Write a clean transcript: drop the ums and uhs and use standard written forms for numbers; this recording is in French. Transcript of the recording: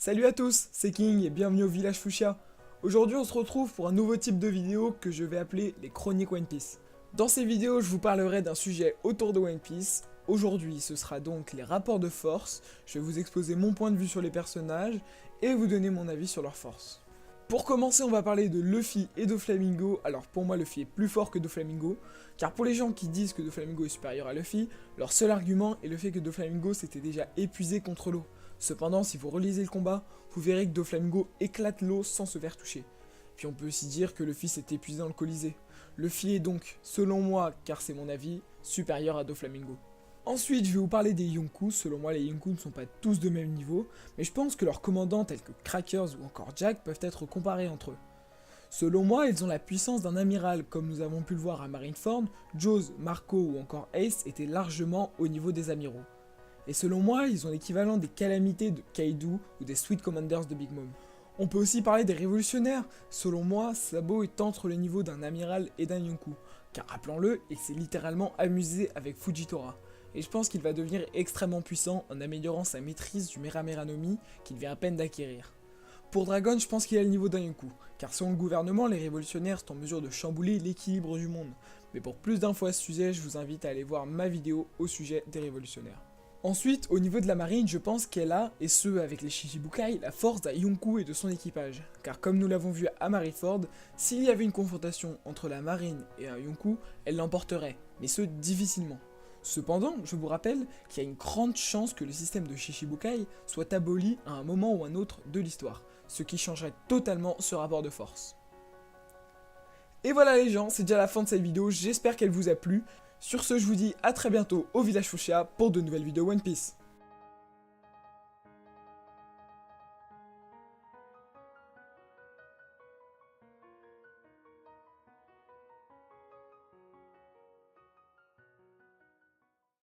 Salut à tous, c'est King et bienvenue au village Fuchsia. Aujourd'hui on se retrouve pour un nouveau type de vidéo que je vais appeler les chroniques One Piece. Dans ces vidéos je vous parlerai d'un sujet autour de One Piece. Aujourd'hui ce sera donc les rapports de force, je vais vous exposer mon point de vue sur les personnages et vous donner mon avis sur leurs forces. Pour commencer on va parler de Luffy et Doflamingo. Alors pour moi Luffy est plus fort que Doflamingo, car pour les gens qui disent que Doflamingo est supérieur à Luffy, leur seul argument est le fait que Doflamingo s'était déjà épuisé contre l'eau. Cependant, si vous relisez le combat, vous verrez que Doflamingo éclate l'eau sans se faire toucher. Puis on peut aussi dire que Luffy s'est épuisé dans le Colisée. Luffy est donc, selon moi, car c'est mon avis, supérieur à Doflamingo. Ensuite, je vais vous parler des Yonkou. Selon moi, les Yonkou ne sont pas tous de même niveau, mais je pense que leurs commandants tels que Crackers ou encore Jack peuvent être comparés entre eux. Selon moi, ils ont la puissance d'un amiral, comme nous avons pu le voir à Marineford. Jaws, Marco ou encore Ace étaient largement au niveau des amiraux. Et selon moi, ils ont l'équivalent des calamités de Kaido ou des Sweet Commanders de Big Mom. On peut aussi parler des révolutionnaires. Selon moi, Sabo est entre le niveau d'un amiral et d'un Yonkou, car rappelons-le, il s'est littéralement amusé avec Fujitora. Et je pense qu'il va devenir extrêmement puissant en améliorant sa maîtrise du Mera Mera no Mi qu'il vient à peine d'acquérir. Pour Dragon, je pense qu'il a le niveau d'un Yonkou, car selon le gouvernement, les révolutionnaires sont en mesure de chambouler l'équilibre du monde. Mais pour plus d'infos à ce sujet, je vous invite à aller voir ma vidéo au sujet des révolutionnaires. Ensuite, au niveau de la marine, je pense qu'elle a, et ce avec les Shichibukai, la force d'un Yonkou et de son équipage. Car comme nous l'avons vu à Marineford, s'il y avait une confrontation entre la marine et un Yonkou, elle l'emporterait, mais ce difficilement. Cependant, je vous rappelle qu'il y a une grande chance que le système de Shichibukai soit aboli à un moment ou un autre de l'histoire, ce qui changerait totalement ce rapport de force. Et voilà les gens, c'est déjà la fin de cette vidéo, j'espère qu'elle vous a plu. Sur ce, je vous dis à très bientôt au village Fuchsia pour de nouvelles vidéos One Piece.